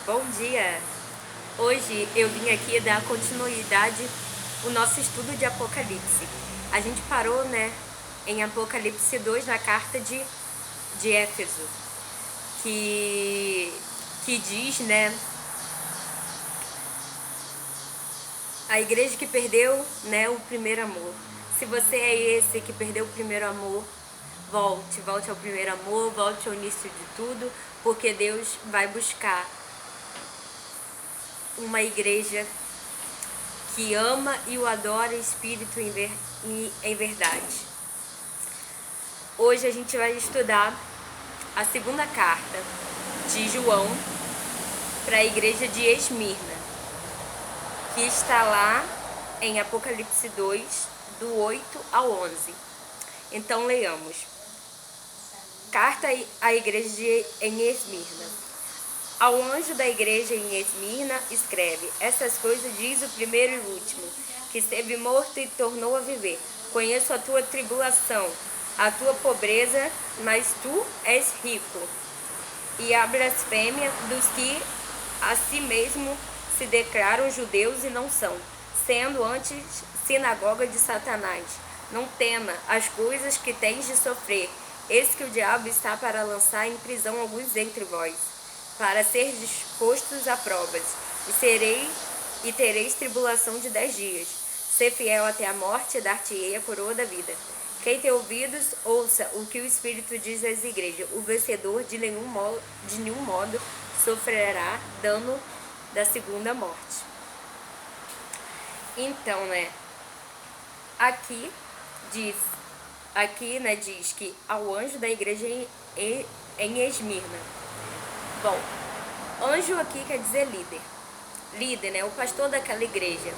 Bom dia! Hoje eu vim aqui dar continuidade ao nosso estudo de Apocalipse. A gente parou, em Apocalipse 2, na carta de Éfeso, que diz, a igreja que perdeu, o primeiro amor. Se você é esse que perdeu o primeiro amor, volte ao primeiro amor, volte ao início de tudo, porque Deus vai buscar uma igreja que ama e o adora em espírito e em verdade. Hoje a gente vai estudar a segunda carta de João para a igreja de Esmirna, que está lá em Apocalipse 2, do 8 ao 11. Então leiamos. Carta à igreja em Esmirna. Ao anjo da igreja em Esmirna escreve: essas coisas diz o primeiro e o último, que esteve morto e tornou a viver. Conheço a tua tribulação, a tua pobreza, mas tu és rico. E a blasfêmia dos que a si mesmo se declaram judeus e não são, sendo antes sinagoga de Satanás. Não tema as coisas que tens de sofrer. Eis que o diabo está para lançar em prisão alguns entre vós, para ser dispostos a provas, e tereis tribulação de 10 dias. Ser fiel até a morte, e dar-te-ei a coroa da vida. Quem tem ouvidos, ouça o que o Espírito diz às igrejas. O vencedor de nenhum modo sofrerá dano da segunda morte. Então, aqui diz que ao anjo da igreja em Esmirna. Bom, anjo aqui quer dizer líder. Líder, o pastor daquela igreja.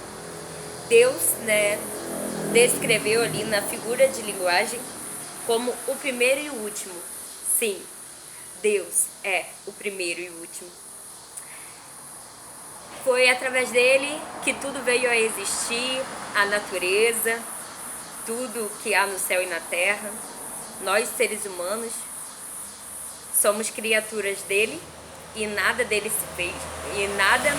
Deus, descreveu ali na figura de linguagem como o primeiro e o último. Sim, Deus é o primeiro e o último. Foi através dele que tudo veio a existir, a natureza, tudo que há no céu e na terra. Nós, seres humanos, somos criaturas dele e nada dele se fez, e nada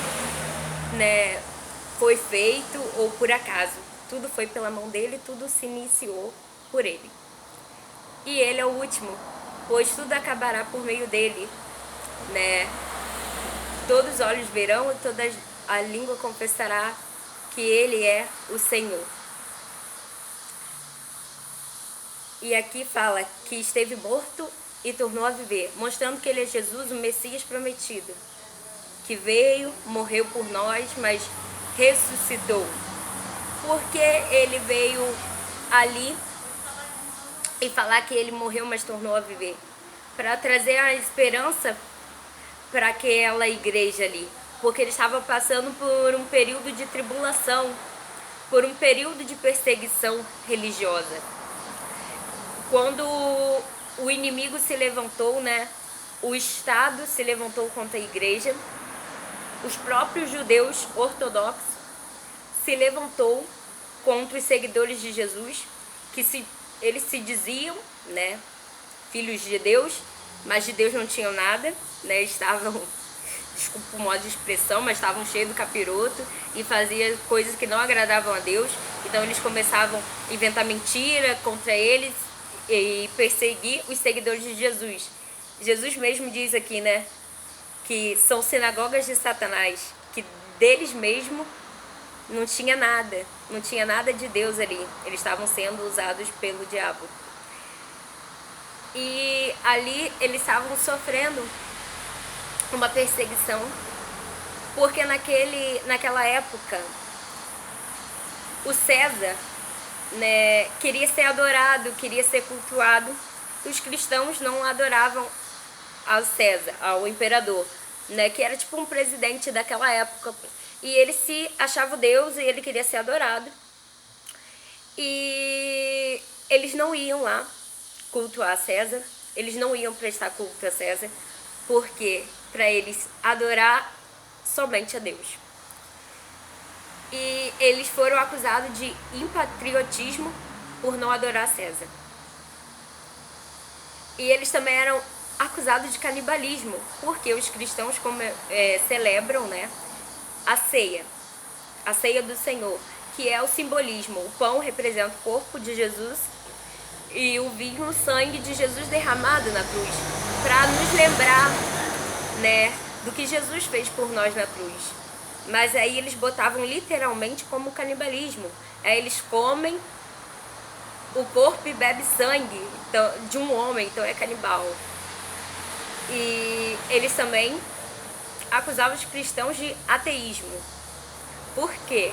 foi feito ou por acaso. Tudo foi pela mão dele, tudo se iniciou por ele. E ele é o último, pois tudo acabará por meio dele, Todos os olhos verão e toda a língua confessará que ele é o Senhor. E aqui fala que esteve morto e tornou a viver, mostrando que ele é Jesus, o Messias prometido, que veio, morreu por nós, mas ressuscitou. Porque ele veio ali e falar que ele morreu, mas tornou a viver? Para trazer a esperança para aquela igreja ali, porque eles estavam passando por um período de tribulação, por um período de perseguição religiosa. Quando o inimigo se levantou, o Estado se levantou contra a igreja, os próprios judeus ortodoxos se levantou contra os seguidores de Jesus, eles se diziam, filhos de Deus, mas de Deus não tinham nada, estavam, desculpa o modo de expressão, mas estavam cheios do capiroto e faziam coisas que não agradavam a Deus. Então eles começavam a inventar mentira contra eles e perseguir os seguidores de Jesus. Jesus mesmo diz aqui, que são sinagogas de Satanás, que deles mesmo não tinha nada de Deus ali. Eles estavam sendo usados pelo diabo. E ali eles estavam sofrendo uma perseguição, porque naquela época o César, queria ser adorado, queria ser cultuado. Os cristãos não adoravam ao César, ao imperador, que era tipo um presidente daquela época, e ele se achava Deus e ele queria ser adorado. E eles não iam lá cultuar César, eles não iam prestar culto a César, porque para eles adorar somente a Deus. E eles foram acusados de impatriotismo por não adorar César. E eles também eram acusado de canibalismo, porque os cristãos celebram, né, a ceia do Senhor, que é o simbolismo. O pão representa o corpo de Jesus e o vinho, o sangue de Jesus derramado na cruz, para nos lembrar, né, do que Jesus fez por nós na cruz. Mas aí eles botavam literalmente como canibalismo. Aí eles comem o corpo e bebem sangue de um homem, então é canibal. E eles também acusavam os cristãos de ateísmo. Por quê?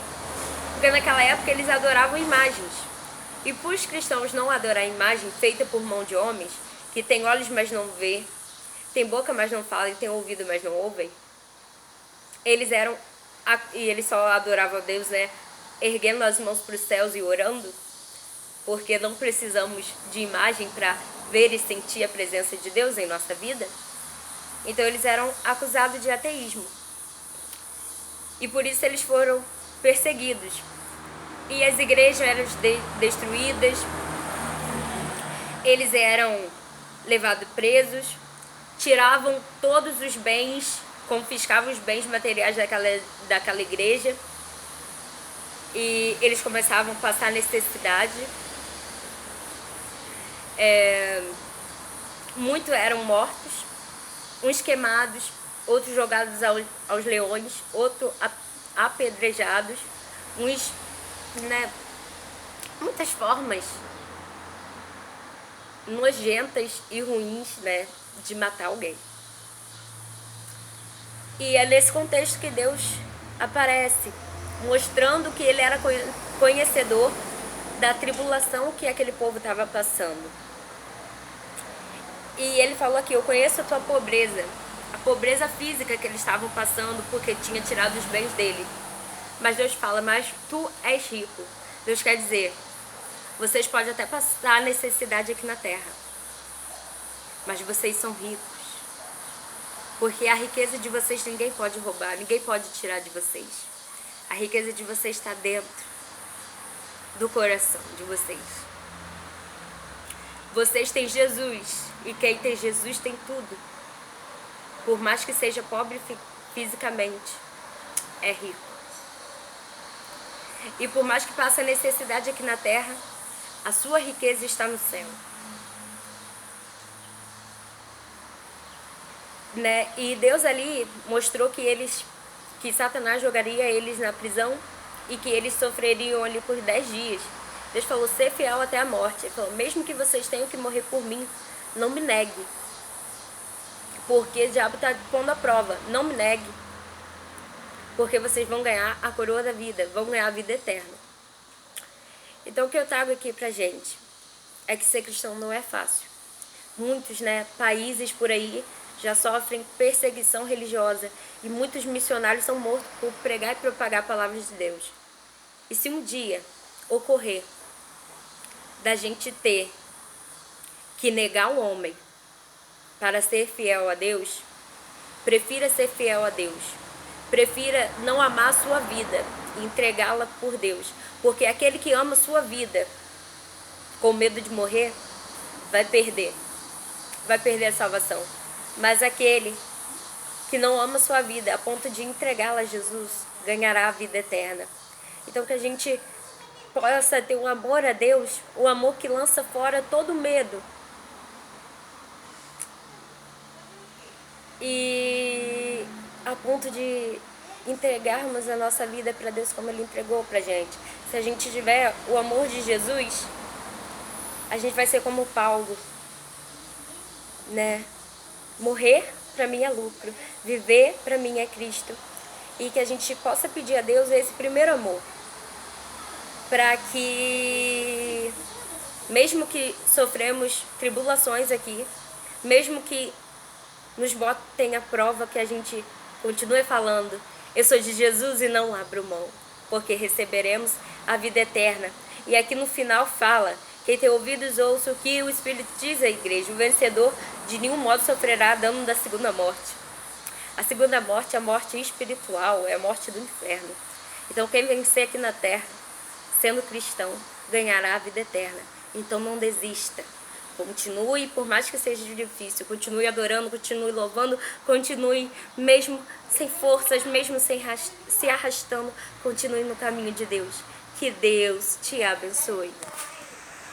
Porque naquela época eles adoravam imagens. E por os cristãos não adorar imagem feita por mão de homens, que tem olhos mas não vê, tem boca mas não fala e tem ouvido mas não ouvem, eles só adoravam a Deus, né, erguendo as mãos para os céus e orando, porque não precisamos de imagem para ver e sentir a presença de Deus em nossa vida. Então eles eram acusados de ateísmo. E por isso eles foram perseguidos. E as igrejas eram destruídas, eles eram levados presos, tiravam todos os bens, confiscavam os bens materiais daquela igreja, e eles começavam a passar necessidade. Muitos eram mortos, uns queimados, outros jogados aos leões, outros apedrejados, uns, né, muitas formas nojentas e ruins, né, de matar alguém. E é nesse contexto que Deus aparece, mostrando que ele era conhecedor da tribulação que aquele povo estava passando. E ele falou aqui: eu conheço a tua pobreza, a pobreza física que eles estavam passando porque tinha tirado os bens dele. Mas Deus fala: mas tu és rico. Deus quer dizer, vocês podem até passar necessidade aqui na terra, mas vocês são ricos. Porque a riqueza de vocês ninguém pode roubar, ninguém pode tirar de vocês. A riqueza de vocês está dentro do coração de vocês. Vocês têm Jesus, e quem tem Jesus tem tudo. Por mais que seja pobre fisicamente, é rico. E por mais que passe a necessidade aqui na terra, a sua riqueza está no céu. Né? E Deus ali mostrou que Satanás jogaria eles na prisão e que eles sofreriam ali por 10 dias. Deus falou: ser fiel até a morte. Ele falou: mesmo que vocês tenham que morrer por mim, não me negue. Porque o diabo está pondo a prova. Não me negue. Porque vocês vão ganhar a coroa da vida, vão ganhar a vida eterna. Então o que eu trago aqui pra gente é que ser cristão não é fácil. Muitos, né, países por aí já sofrem perseguição religiosa e muitos missionários são mortos por pregar e propagar a palavra de Deus. E se um dia ocorrer da gente ter que negar o homem para ser fiel a Deus, prefira ser fiel a Deus. Prefira não amar a sua vida e entregá-la por Deus. Porque aquele que ama a sua vida com medo de morrer, vai perder a salvação. Mas aquele que não ama a sua vida a ponto de entregá-la a Jesus, ganhará a vida eterna. Então que a gente possa ter um amor a Deus, o amor que lança fora todo medo. E a ponto de entregarmos a nossa vida para Deus como Ele entregou pra gente. Se a gente tiver o amor de Jesus, a gente vai ser como Paulo, né? Morrer para mim é lucro, viver para mim é Cristo. E que a gente possa pedir a Deus esse primeiro amor, para que, mesmo que sofremos tribulações aqui, mesmo que nos botem a prova, que a gente continue falando: eu sou de Jesus e não abro mão, porque receberemos a vida eterna. E aqui no final fala: quem tem ouvidos ouça o que o Espírito diz à igreja. O vencedor de nenhum modo sofrerá dano da segunda morte. A segunda morte é a morte espiritual, é a morte do inferno. Então quem vencer aqui na terra, sendo cristão, ganhará a vida eterna. Então não desista, Continue, por mais que seja difícil, continue adorando, continue louvando, continue mesmo sem forças, mesmo sem se arrastando, continue no caminho de Deus. Que Deus te abençoe.